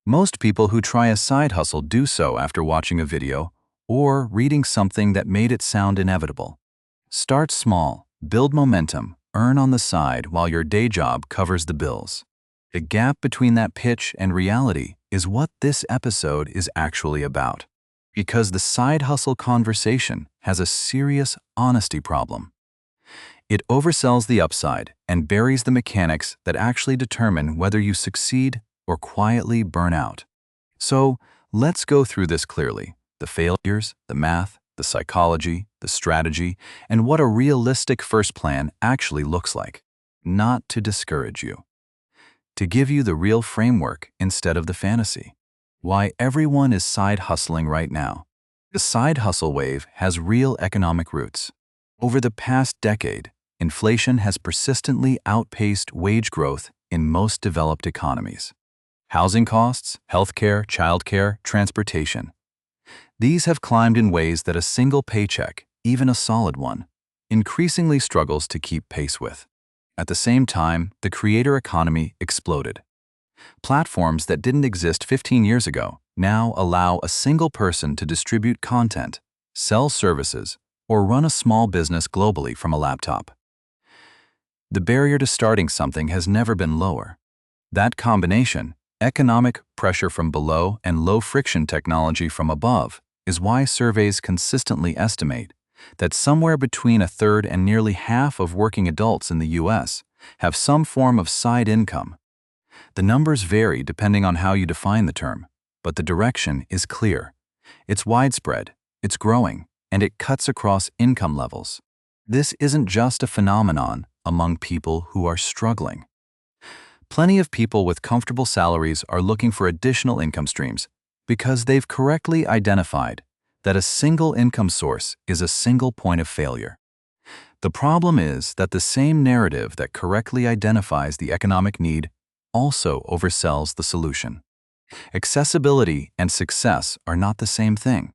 Most people who try a side hustle do so after watching a video or reading something that made it sound inevitable. Start small, build momentum, earn on the side while your day job covers the bills. The gap between that pitch and reality is what this episode is actually about. Because the side hustle conversation has a serious honesty problem. It oversells the upside and buries the mechanics that actually determine whether you succeed or quietly burn out. So, let's go through this clearly: the failures, the math, the psychology, the strategy, and what a realistic first plan actually looks like. Not to discourage you. To give you the real framework instead of the fantasy. Why everyone is side hustling right now. The side hustle wave has real economic roots. Over the past decade, inflation has persistently outpaced wage growth in most developed economies. Housing costs, healthcare, childcare, transportation. These have climbed in ways that a single paycheck, even a solid one, increasingly struggles to keep pace with. At the same time, the creator economy exploded. Platforms that didn't exist 15 years ago now allow a single person to distribute content, sell services, or run a small business globally from a laptop. The barrier to starting something has never been lower. That combination, economic pressure from below and low-friction technology from above, is why surveys consistently estimate that somewhere between a third and nearly half of working adults in the U.S. have some form of side income. The numbers vary depending on how you define the term, but the direction is clear. It's widespread, it's growing, and it cuts across income levels. This isn't just a phenomenon among people who are struggling. Plenty of people with comfortable salaries are looking for additional income streams because they've correctly identified that a single income source is a single point of failure. The problem is that the same narrative that correctly identifies the economic need also oversells the solution. Accessibility and success are not the same thing.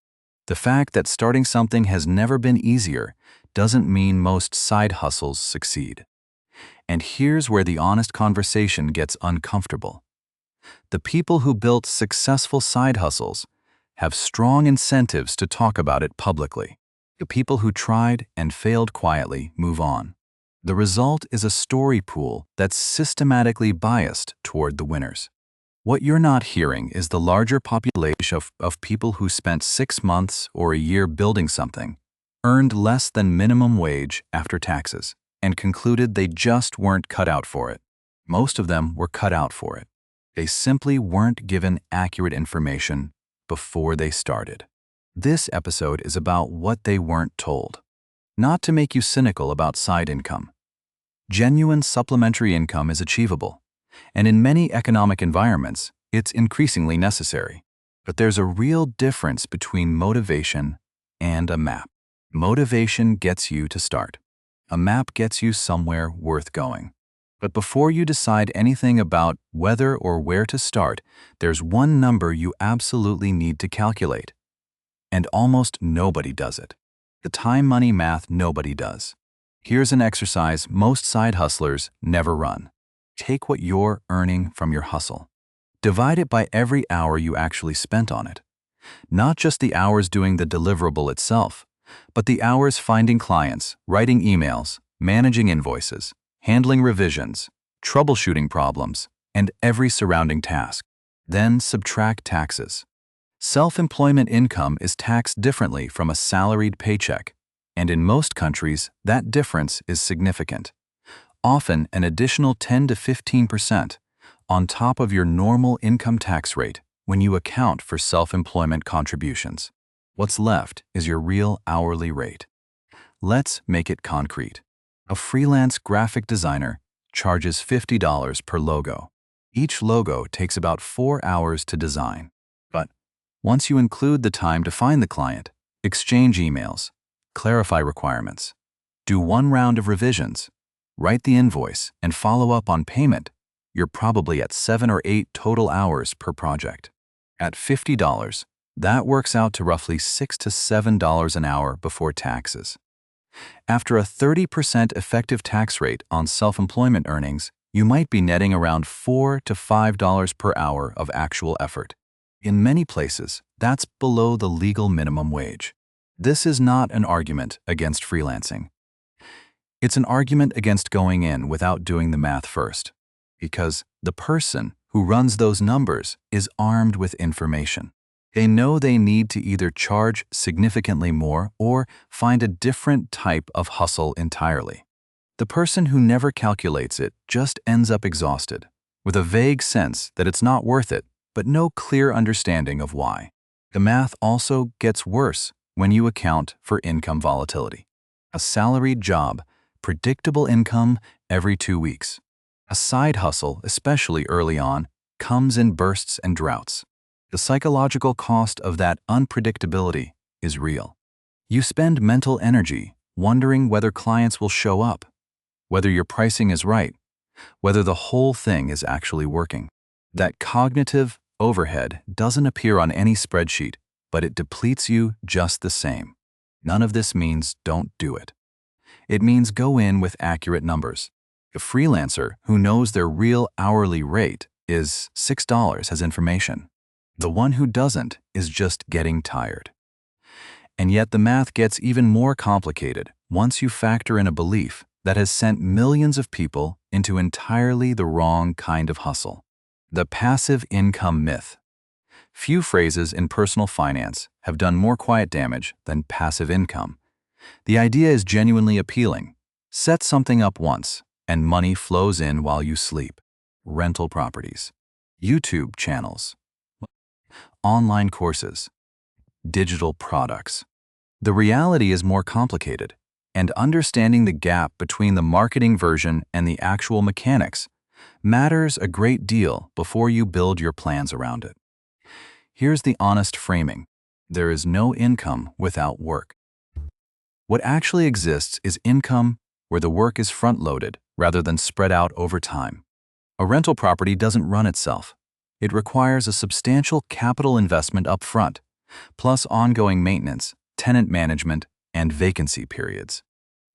The fact that starting something has never been easier doesn't mean most side hustles succeed. And here's where the honest conversation gets uncomfortable. The people who built successful side hustles have strong incentives to talk about it publicly. The people who tried and failed quietly move on. The result is a story pool that's systematically biased toward the winners. What you're not hearing is the larger population of people who spent 6 months or a year building something, earned less than minimum wage after taxes, and concluded they just weren't cut out for it. Most of them were cut out for it. They simply weren't given accurate information before they started. This episode is about what they weren't told. Not to make you cynical about side income. Genuine supplementary income is achievable, and in many economic environments, it's increasingly necessary. But there's a real difference between motivation and a map. Motivation gets you to start. A map gets you somewhere worth going. But before you decide anything about whether or where to start, there's one number you absolutely need to calculate. And almost nobody does it. The time-money math nobody does. Here's an exercise most side hustlers never run. Take what you're earning from your hustle. Divide it by every hour you actually spent on it. Not just the hours doing the deliverable itself, but the hours finding clients, writing emails, managing invoices, handling revisions, troubleshooting problems, and every surrounding task. Then subtract taxes. Self-employment income is taxed differently from a salaried paycheck, and in most countries, that difference is significant. Often an additional 10 to 15% on top of your normal income tax rate when you account for self-employment contributions. What's left is your real hourly rate. Let's make it concrete. A freelance graphic designer charges $50 per logo. Each logo takes about 4 hours to design. But once you include the time to find the client, exchange emails, clarify requirements, do 1 round of revisions, write the invoice, and follow up on payment, you're probably at 7 or 8 total hours per project. At $50, that works out to roughly $6 to $7 an hour before taxes. After a 30% effective tax rate on self-employment earnings, you might be netting around $4 to $5 per hour of actual effort. In many places, that's below the legal minimum wage. This is not an argument against freelancing. It's an argument against going in without doing the math first, because the person who runs those numbers is armed with information. They know they need to either charge significantly more or find a different type of hustle entirely. The person who never calculates it just ends up exhausted, with a vague sense that it's not worth it, but no clear understanding of why. The math also gets worse when you account for income volatility. A salaried job, predictable income every 2 weeks. A side hustle, especially early on, comes in bursts and droughts. The psychological cost of that unpredictability is real. You spend mental energy wondering whether clients will show up, whether your pricing is right, whether the whole thing is actually working. That cognitive overhead doesn't appear on any spreadsheet, but it depletes you just the same. None of this means don't do it. It means go in with accurate numbers. The freelancer who knows their real hourly rate is $6 has information. The one who doesn't is just getting tired. And yet the math gets even more complicated once you factor in a belief that has sent millions of people into entirely the wrong kind of hustle. The passive income myth. Few phrases in personal finance have done more quiet damage than passive income. The idea is genuinely appealing. Set something up once, and money flows in while you sleep. Rental properties, YouTube channels, online courses, digital products. The reality is more complicated, and understanding the gap between the marketing version and the actual mechanics matters a great deal before you build your plans around it. Here's the honest framing. There is no income without work. What actually exists is income where the work is front-loaded rather than spread out over time. A rental property doesn't run itself. It requires a substantial capital investment up front, plus ongoing maintenance, tenant management, and vacancy periods.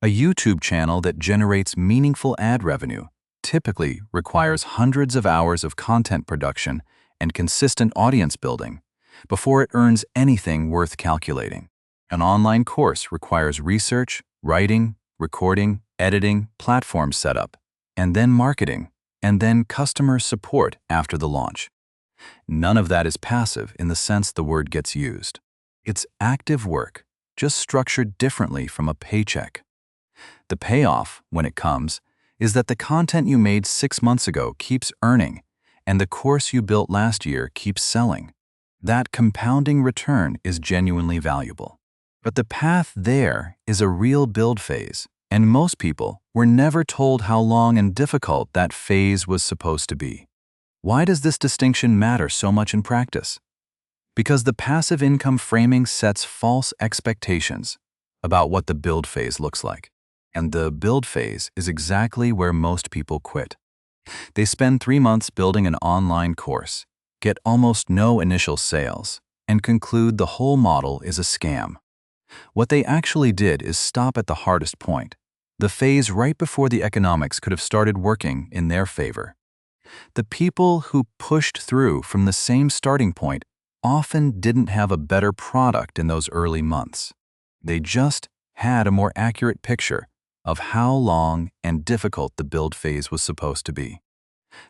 A YouTube channel that generates meaningful ad revenue typically requires hundreds of hours of content production and consistent audience building before it earns anything worth calculating. An online course requires research, writing, recording, editing, platform setup, and then marketing, and then customer support after the launch. None of that is passive in the sense the word gets used. It's active work, just structured differently from a paycheck. The payoff, when it comes, is that the content you made 6 months ago keeps earning, and the course you built last year keeps selling. That compounding return is genuinely valuable. But the path there is a real build phase, and most people were never told how long and difficult that phase was supposed to be. Why does this distinction matter so much in practice? Because the passive income framing sets false expectations about what the build phase looks like. And the build phase is exactly where most people quit. They spend 3 months building an online course, get almost no initial sales, and conclude the whole model is a scam. What they actually did is stop at the hardest point, the phase right before the economics could have started working in their favor. The people who pushed through from the same starting point often didn't have a better product in those early months. They just had a more accurate picture of how long and difficult the build phase was supposed to be.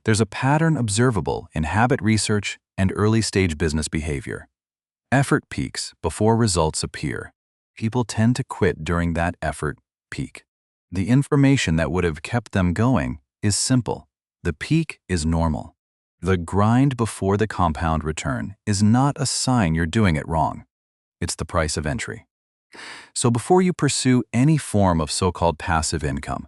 There's a pattern observable in habit research and early-stage business behavior. Effort peaks before results appear. People tend to quit during that effort peak. The information that would have kept them going is simple. The peak is normal. The grind before the compound return is not a sign you're doing it wrong. It's the price of entry. So before you pursue any form of so-called passive income,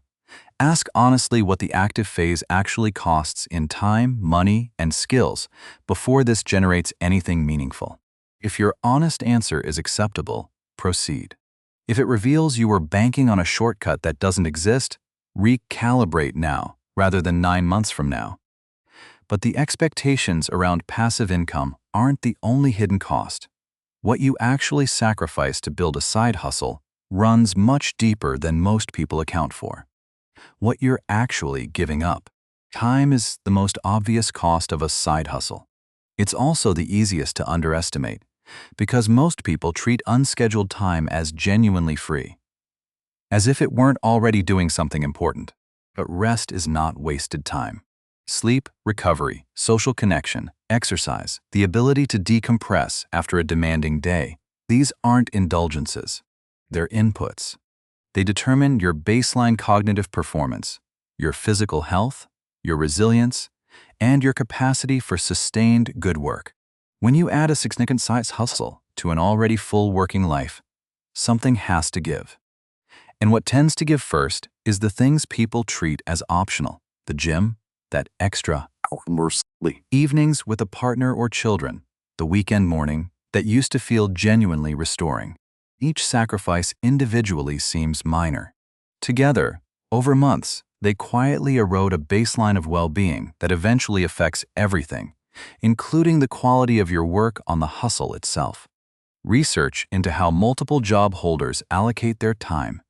ask honestly what the active phase actually costs in time, money, and skills before this generates anything meaningful. If your honest answer is acceptable, proceed. If it reveals you were banking on a shortcut that doesn't exist, recalibrate now rather than 9 months from now. But the expectations around passive income aren't the only hidden cost. What you actually sacrifice to build a side hustle runs much deeper than most people account for. What you're actually giving up. Time is the most obvious cost of a side hustle. It's also the easiest to underestimate, because most people treat unscheduled time as genuinely free, as if it weren't already doing something important. But rest is not wasted time. Sleep, recovery, social connection, exercise, the ability to decompress after a demanding day, these aren't indulgences. They're inputs. They determine your baseline cognitive performance, your physical health, your resilience, and your capacity for sustained good work. When you add a significant side hustle to an already full working life, something has to give. And what tends to give first is the things people treat as optional: the gym, that extra hour evenings with a partner or children, the weekend morning that used to feel genuinely restoring. Each sacrifice individually seems minor. Together, over months, they quietly erode a baseline of well-being that eventually affects everything, including the quality of your work on the hustle itself. Research into how multiple job holders allocate their time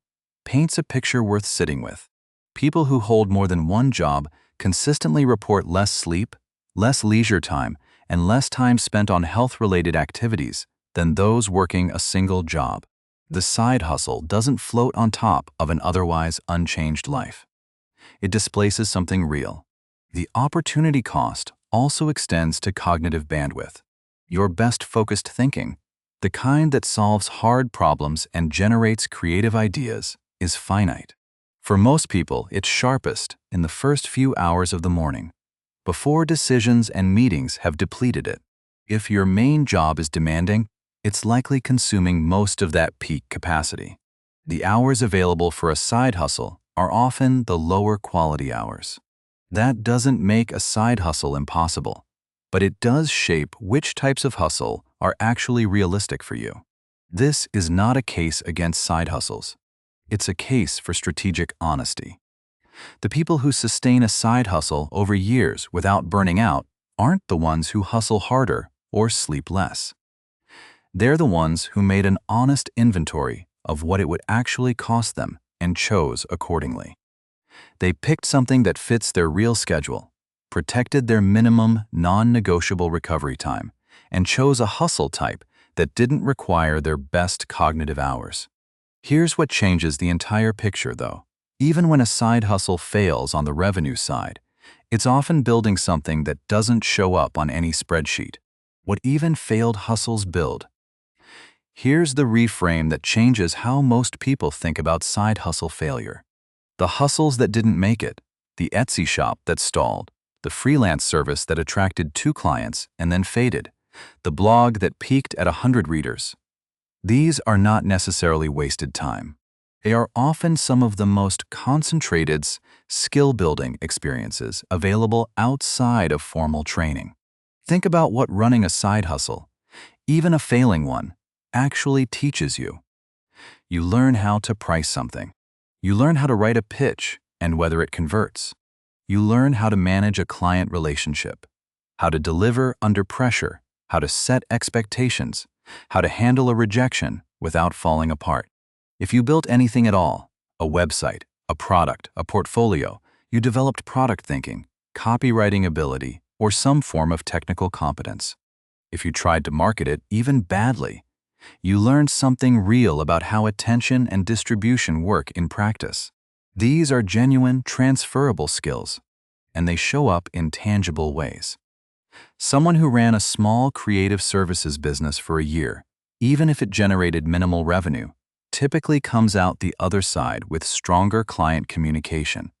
paints a picture worth sitting with. People who hold more than one job consistently report less sleep, less leisure time, and less time spent on health-related activities than those working a single job. The side hustle doesn't float on top of an otherwise unchanged life. It displaces something real. The opportunity cost also extends to cognitive bandwidth. Your best focused thinking, the kind that solves hard problems and generates creative ideas, is finite. For most people, it's sharpest in the first few hours of the morning, before decisions and meetings have depleted it. If your main job is demanding, it's likely consuming most of that peak capacity. The hours available for a side hustle are often the lower quality hours. That doesn't make a side hustle impossible, but it does shape which types of hustle are actually realistic for you. This is not a case against side hustles. It's a case for strategic honesty. The people who sustain a side hustle over years without burning out aren't the ones who hustle harder or sleep less. They're the ones who made an honest inventory of what it would actually cost them and chose accordingly. They picked something that fits their real schedule, protected their minimum non-negotiable recovery time, and chose a hustle type that didn't require their best cognitive hours. Here's what changes the entire picture, though. Even when a side hustle fails on the revenue side, it's often building something that doesn't show up on any spreadsheet. What even failed hustles build? Here's the reframe that changes how most people think about side hustle failure. The hustles that didn't make it, the Etsy shop that stalled, the freelance service that attracted 2 clients and then faded, the blog that peaked at 100 readers. These are not necessarily wasted time. They are often some of the most concentrated, skill-building experiences available outside of formal training. Think about what running a side hustle, even a failing one, actually teaches you. You learn how to price something. You learn how to write a pitch and whether it converts. You learn how to manage a client relationship, how to deliver under pressure, how to set expectations, how to handle a rejection without falling apart. If you built anything at all, a website, a product, a portfolio, you developed product thinking, copywriting ability, or some form of technical competence. If you tried to market it, even badly, you learned something real about how attention and distribution work in practice. These are genuine, transferable skills, and they show up in tangible ways. Someone who ran a small creative services business for a year, even if it generated minimal revenue, typically comes out the other side with stronger client communication,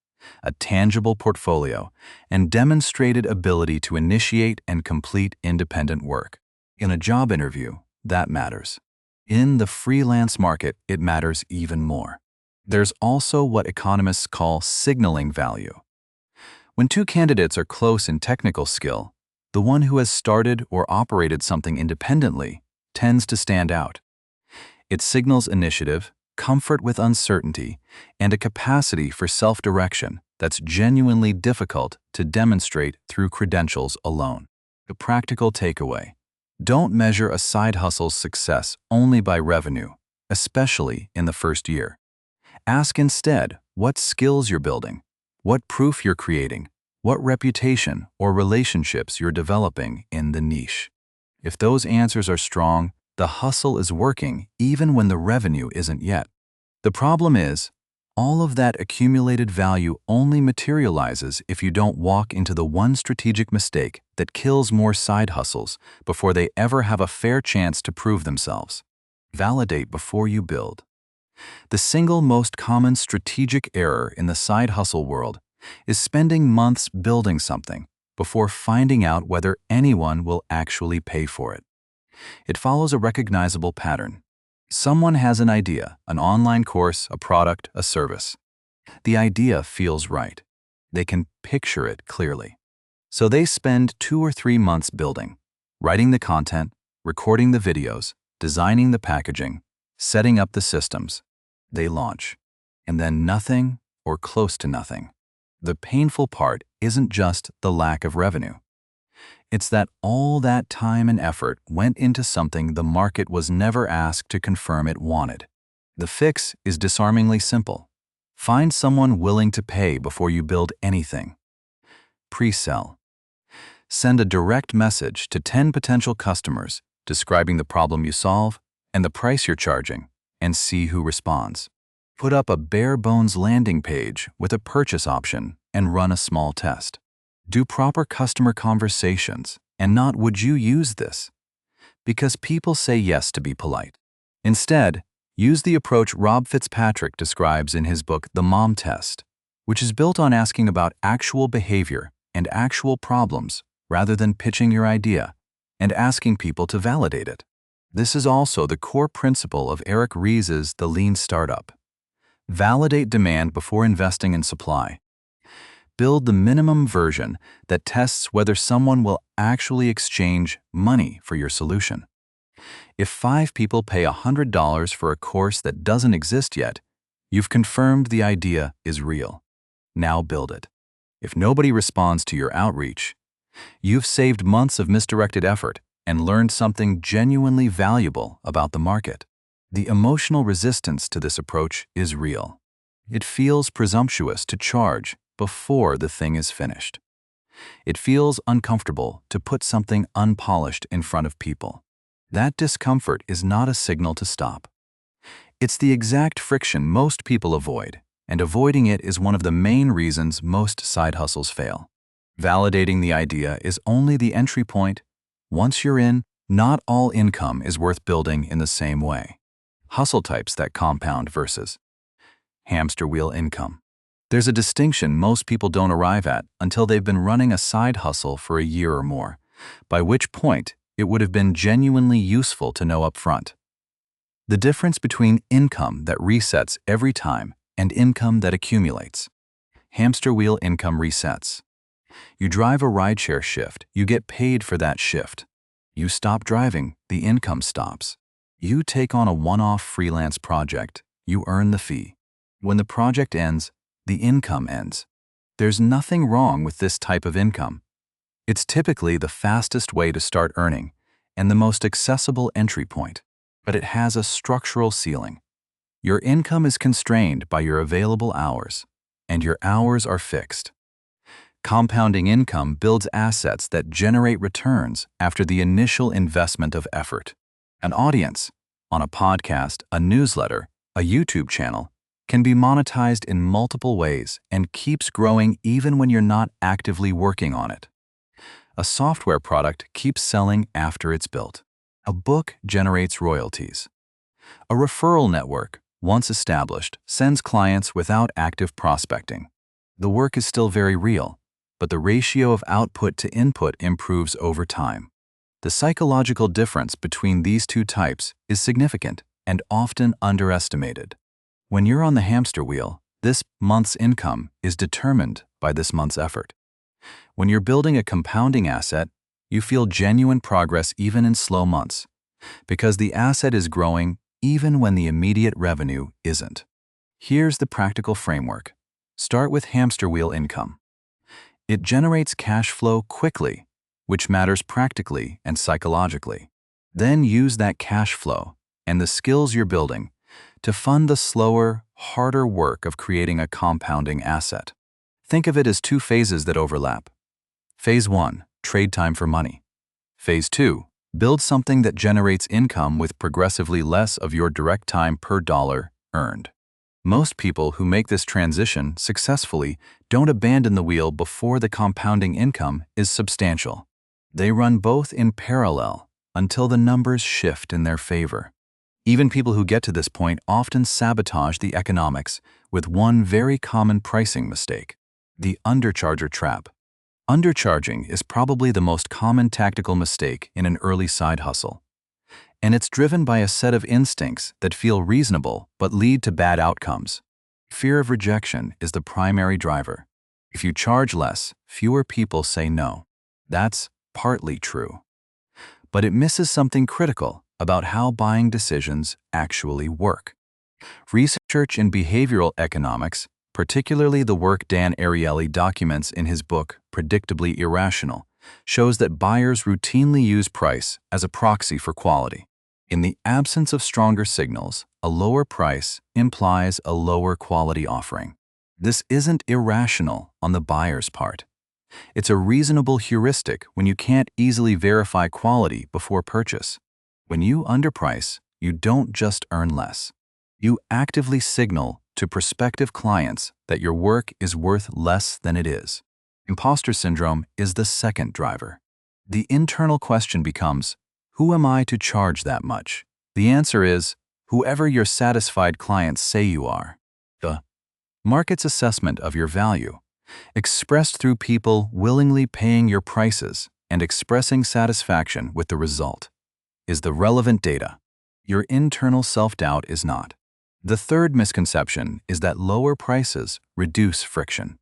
a tangible portfolio, and demonstrated ability to initiate and complete independent work. In a job interview, that matters. In the freelance market, it matters even more. There's also what economists call signaling value. When 2 candidates are close in technical skill, the one who has started or operated something independently tends to stand out. It signals initiative, comfort with uncertainty, and a capacity for self-direction that's genuinely difficult to demonstrate through credentials alone. The practical takeaway: don't measure a side hustle's success only by revenue, especially in the first year. Ask instead what skills you're building, what proof you're creating, What reputation or relationships you're developing in the niche. If those answers are strong, the hustle is working even when the revenue isn't yet. The problem is, all of that accumulated value only materializes if you don't walk into the one strategic mistake that kills more side hustles before they ever have a fair chance to prove themselves. Validate before you build. The single most common strategic error in the side hustle world is spending months building something before finding out whether anyone will actually pay for it. It follows a recognizable pattern. Someone has an idea, an online course, a product, a service. The idea feels right. They can picture it clearly. So they spend 2 or 3 months building, writing the content, recording the videos, designing the packaging, setting up the systems. They launch. And then nothing or close to nothing. The painful part isn't just the lack of revenue. It's that all that time and effort went into something the market was never asked to confirm it wanted. The fix is disarmingly simple. Find someone willing to pay before you build anything. Pre-sell. Send a direct message to 10 potential customers describing the problem you solve and the price you're charging, and see who responds. Put up a bare-bones landing page with a purchase option and run a small test. Do proper customer conversations and not "would you use this?" because people say yes to be polite. Instead, use the approach Rob Fitzpatrick describes in his book The Mom Test, which is built on asking about actual behavior and actual problems rather than pitching your idea and asking people to validate it. This is also the core principle of Eric Ries's The Lean Startup. Validate demand before investing in supply. Build the minimum version that tests whether someone will actually exchange money for your solution. If 5 people pay $100 for a course that doesn't exist yet, you've confirmed the idea is real. Now build it. If nobody responds to your outreach, you've saved months of misdirected effort and learned something genuinely valuable about the market. The emotional resistance to this approach is real. It feels presumptuous to charge before the thing is finished. It feels uncomfortable to put something unpolished in front of people. That discomfort is not a signal to stop. It's the exact friction most people avoid, and avoiding it is one of the main reasons most side hustles fail. Validating the idea is only the entry point. Once you're in, not all income is worth building in the same way. Hustle types that compound versus hamster wheel income. There's a distinction most people don't arrive at until they've been running a side hustle for a year or more, by which point it would have been genuinely useful to know up front. The difference between income that resets every time and income that accumulates. Hamster wheel income resets. You drive a rideshare shift, you get paid for that shift. You stop driving, the income stops. You take on a one-off freelance project, you earn the fee. When the project ends, the income ends. There's nothing wrong with this type of income. It's typically the fastest way to start earning and the most accessible entry point, but it has a structural ceiling. Your income is constrained by your available hours, and your hours are fixed. Compounding income builds assets that generate returns after the initial investment of effort. An audience, on a podcast, a newsletter, a YouTube channel, can be monetized in multiple ways and keeps growing even when you're not actively working on it. A software product keeps selling after it's built. A book generates royalties. A referral network, once established, sends clients without active prospecting. The work is still very real, but the ratio of output to input improves over time. The psychological difference between these two types is significant and often underestimated. When you're on the hamster wheel, this month's income is determined by this month's effort. When you're building a compounding asset, you feel genuine progress even in slow months, because the asset is growing even when the immediate revenue isn't. Here's the practical framework. Start with hamster wheel income. It generates cash flow quickly, which matters practically and psychologically. Then use that cash flow and the skills you're building to fund the slower, harder work of creating a compounding asset. Think of it as two phases that overlap. Phase 1, trade time for money. Phase 2, build something that generates income with progressively less of your direct time per dollar earned. Most people who make this transition successfully don't abandon the wheel before the compounding income is substantial. They run both in parallel until the numbers shift in their favor. Even people who get to this point often sabotage the economics with one very common pricing mistake: the undercharger trap. Undercharging is probably the most common tactical mistake in an early side hustle. And it's driven by a set of instincts that feel reasonable but lead to bad outcomes. Fear of rejection is the primary driver. If you charge less, fewer people say no. That's partly true. But it misses something critical about how buying decisions actually work. Research in behavioral economics, particularly the work Dan Ariely documents in his book Predictably Irrational, shows that buyers routinely use price as a proxy for quality. In the absence of stronger signals, a lower price implies a lower quality offering. This isn't irrational on the buyer's part. It's a reasonable heuristic when you can't easily verify quality before purchase. When you underprice, you don't just earn less. You actively signal to prospective clients that your work is worth less than it is. Imposter syndrome is the second driver. The internal question becomes, who am I to charge that much? The answer is, whoever your satisfied clients say you are. The market's assessment of your value, expressed through people willingly paying your prices and expressing satisfaction with the result, is the relevant data. Your internal self-doubt is not. The third misconception is that lower prices reduce friction.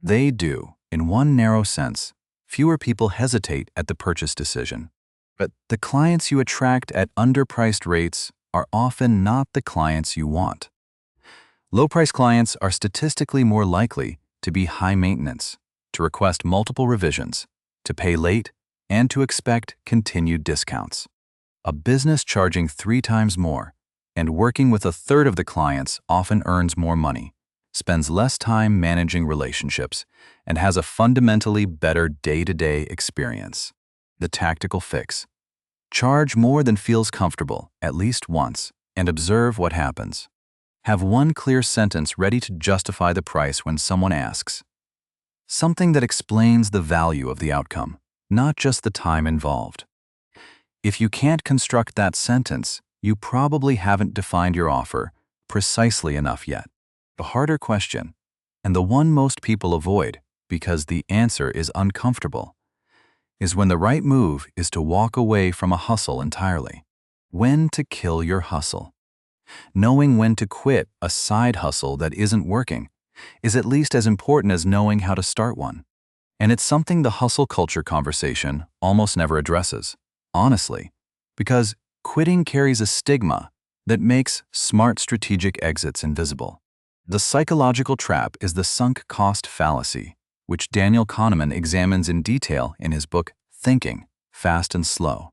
They do, in one narrow sense. Fewer people hesitate at the purchase decision. But the clients you attract at underpriced rates are often not the clients you want. Low-price clients are statistically more likely to be high maintenance, to request multiple revisions, to pay late, and to expect continued discounts. A business charging 3 times more and working with a third of the clients often earns more money, spends less time managing relationships, and has a fundamentally better day-to-day experience. The tactical fix: charge more than feels comfortable at least once and observe what happens. Have one clear sentence ready to justify the price when someone asks. Something that explains the value of the outcome, not just the time involved. If you can't construct that sentence, you probably haven't defined your offer precisely enough yet. The harder question, and the one most people avoid because the answer is uncomfortable, is when the right move is to walk away from a hustle entirely. When to kill your hustle. Knowing when to quit a side hustle that isn't working is at least as important as knowing how to start one. And it's something the hustle culture conversation almost never addresses, honestly, because quitting carries a stigma that makes smart strategic exits invisible. The psychological trap is the sunk cost fallacy, which Daniel Kahneman examines in detail in his book Thinking, Fast and Slow.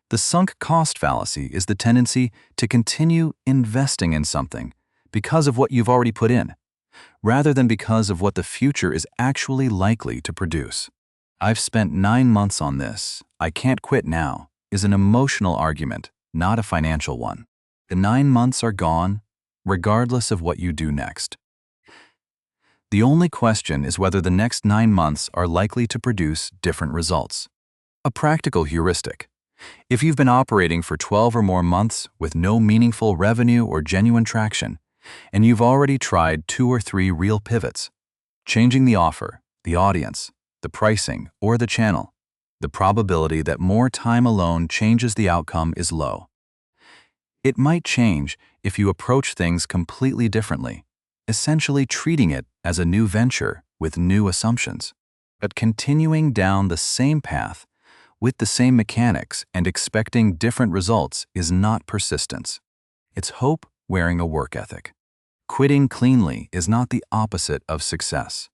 The sunk cost fallacy is the tendency to continue investing in something because of what you've already put in, rather than because of what the future is actually likely to produce. "I've spent 9 months on this, I can't quit now," is an emotional argument, not a financial one. The 9 months are gone, regardless of what you do next. The only question is whether the next 9 months are likely to produce different results. A practical heuristic: if you've been operating for 12 or more months with no meaningful revenue or genuine traction, and you've already tried 2 or 3 real pivots, changing the offer, the audience, the pricing, or the channel, the probability that more time alone changes the outcome is low. It might change if you approach things completely differently, essentially treating it as a new venture with new assumptions, but continuing down the same path with the same mechanics and expecting different results is not persistence. It's hope wearing a work ethic. Quitting cleanly is not the opposite of success.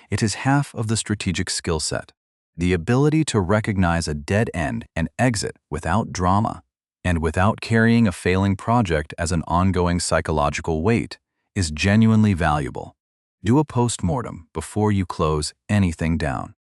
It is half of the strategic skill set. The ability to recognize a dead end and exit without drama and without carrying a failing project as an ongoing psychological weight is genuinely valuable. Do a postmortem before you close anything down.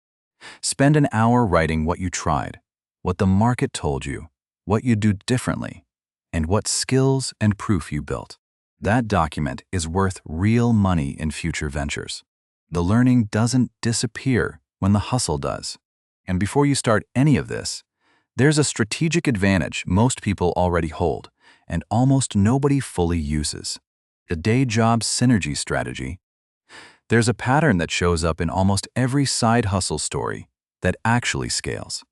Spend an hour writing what you tried, what the market told you, what you do differently, and what skills and proof you built. That document is worth real money in future ventures. The learning doesn't disappear when the hustle does. And before you start any of this, there's a strategic advantage most people already hold and almost nobody fully uses: the day job synergy strategy. There's a pattern that shows up in almost every side hustle story that actually scales.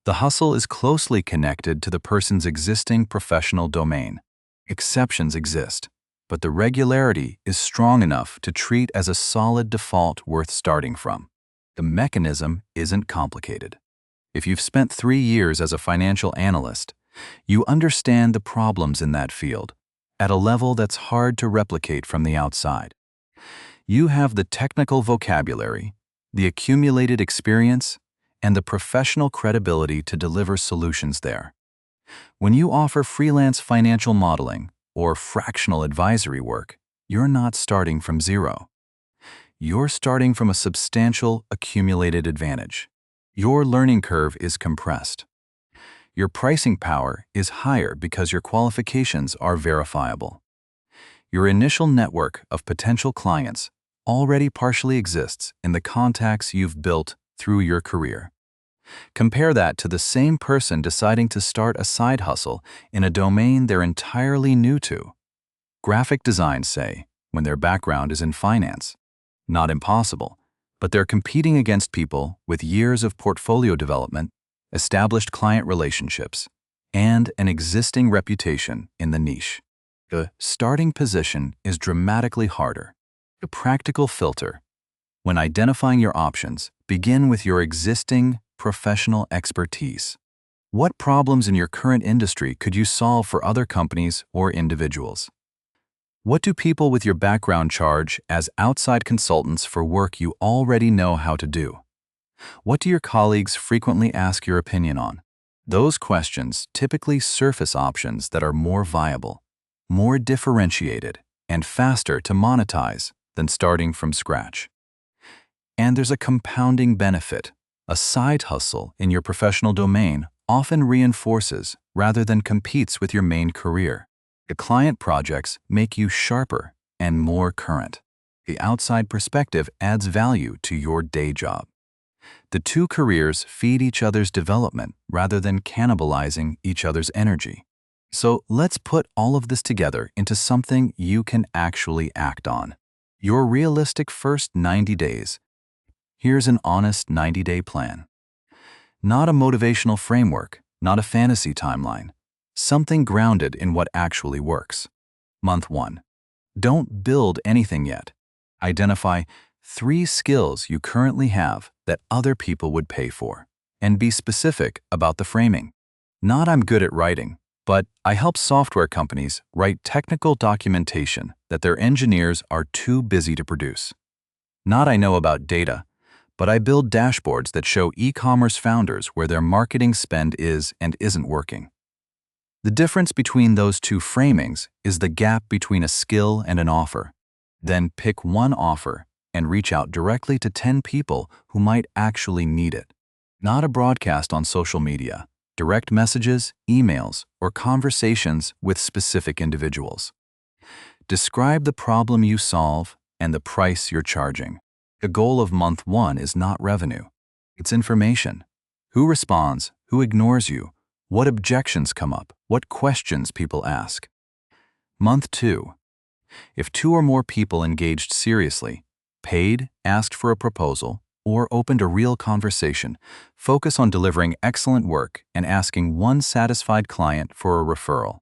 The hustle is closely connected to the person's existing professional domain. Exceptions exist, but the regularity is strong enough to treat as a solid default worth starting from. The mechanism isn't complicated. If you've spent 3 years as a financial analyst, you understand the problems in that field at a level that's hard to replicate from the outside. You have the technical vocabulary, the accumulated experience, and the professional credibility to deliver solutions there. When you offer freelance financial modeling or fractional advisory work, you're not starting from zero. You're starting from a substantial accumulated advantage. Your learning curve is compressed. Your pricing power is higher because your qualifications are verifiable. Your initial network of potential clients already partially exists in the contacts you've built through your career. Compare that to the same person deciding to start a side hustle in a domain they're entirely new to. Graphic design, say, when their background is in finance. Not impossible, but they're competing against people with years of portfolio development, established client relationships, and an existing reputation in the niche. The starting position is dramatically harder. A practical filter: when identifying your options, begin with your existing professional expertise. What problems in your current industry could you solve for other companies or individuals? What do people with your background charge as outside consultants for work you already know how to do? What do your colleagues frequently ask your opinion on? Those questions typically surface options that are more viable, more differentiated, and faster to monetize than starting from scratch. And there's a compounding benefit. A side hustle in your professional domain often reinforces rather than competes with your main career. The client projects make you sharper and more current. The outside perspective adds value to your day job. The two careers feed each other's development rather than cannibalizing each other's energy. So let's put all of this together into something you can actually act on. Your realistic first 90 days. Here's an honest 90-day plan. Not a motivational framework, not a fantasy timeline. Something grounded in what actually works. Month 1. Don't build anything yet. Identify 3 skills you currently have that other people would pay for, and be specific about the framing. Not "I'm good at writing," but "I help software companies write technical documentation that their engineers are too busy to produce." Not "I know about data," but "I build dashboards that show e-commerce founders where their marketing spend is and isn't working." The difference between those two framings is the gap between a skill and an offer. Then pick one offer and reach out directly to 10 people who might actually need it. Not a broadcast on social media, direct messages, emails, or conversations with specific individuals. Describe the problem you solve and the price you're charging. The goal of month 1 is not revenue. It's information. Who responds? Who ignores you? What objections come up? What questions people ask? Month 2. If 2 or more people engaged seriously, paid, asked for a proposal, or opened a real conversation, focus on delivering excellent work and asking one satisfied client for a referral.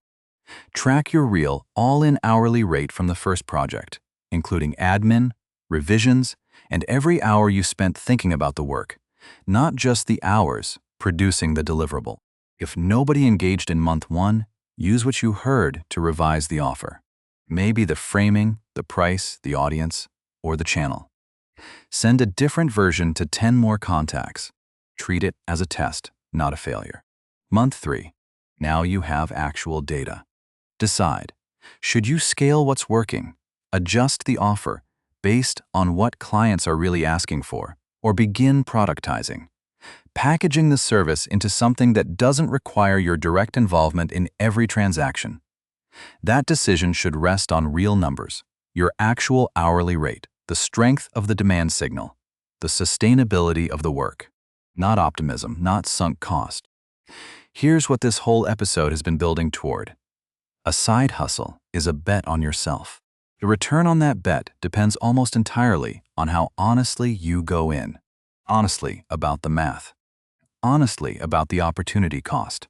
Track your real, all-in hourly rate from the first project, including admin, revisions, and every hour you spent thinking about the work, not just the hours producing the deliverable. If nobody engaged in month 1, use what you heard to revise the offer. Maybe the framing, the price, the audience, or the channel. Send a different version to 10 more contacts. Treat it as a test, not a failure. Month 3. Now you have actual data. Decide, should you scale what's working, adjust the offer, based on what clients are really asking for, or begin productizing, packaging the service into something that doesn't require your direct involvement in every transaction. That decision should rest on real numbers, your actual hourly rate, the strength of the demand signal, the sustainability of the work, not optimism, not sunk cost. Here's what this whole episode has been building toward. A side hustle is a bet on yourself. The return on that bet depends almost entirely on how honestly you go in. Honestly about the math. Honestly about the opportunity cost.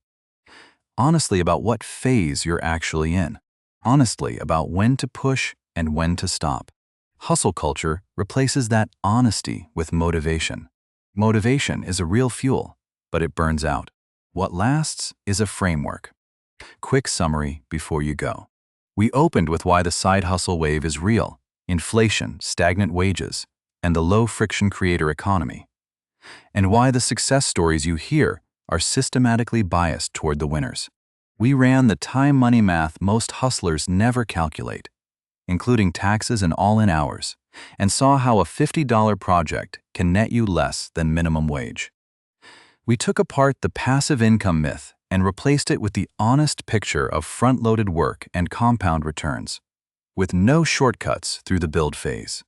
Honestly about what phase you're actually in. Honestly about when to push and when to stop. Hustle culture replaces that honesty with motivation. Motivation is a real fuel, but it burns out. What lasts is a framework. Quick summary before you go. We opened with why the side hustle wave is real: inflation, stagnant wages, and the low-friction creator economy. And why the success stories you hear are systematically biased toward the winners. We ran the time-money math most hustlers never calculate, including taxes and all-in hours, and saw how a $50 project can net you less than minimum wage. We took apart the passive income myth and replaced it with the honest picture of front-loaded work and compound returns, with no shortcuts through the build phase.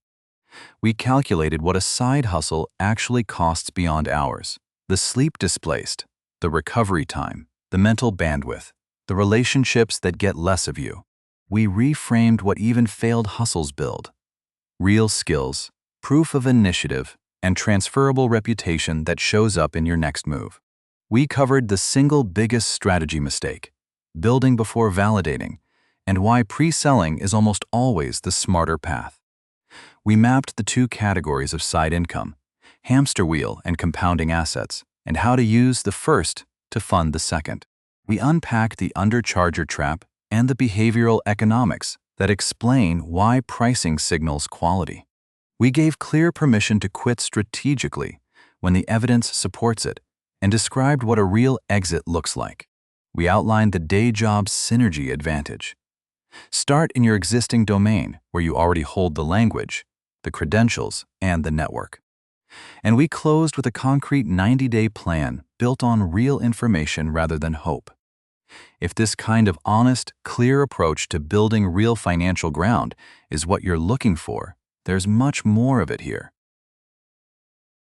We calculated what a side hustle actually costs beyond hours: the sleep displaced, the recovery time, the mental bandwidth, the relationships that get less of you. We reframed what even failed hustles build: real skills, proof of initiative, and transferable reputation that shows up in your next move. We covered the single biggest strategy mistake: building before validating, and why pre-selling is almost always the smarter path. We mapped the two categories of side income: hamster wheel and compounding assets, and how to use the first to fund the second. We unpacked the undercharger trap and the behavioral economics that explain why pricing signals quality. We gave clear permission to quit strategically when the evidence supports it, and described what a real exit looks like. We outlined the day job's synergy advantage. Start in your existing domain where you already hold the language, the credentials, and the network. And we closed with a concrete 90-day plan built on real information rather than hope. If this kind of honest, clear approach to building real financial ground is what you're looking for, there's much more of it here.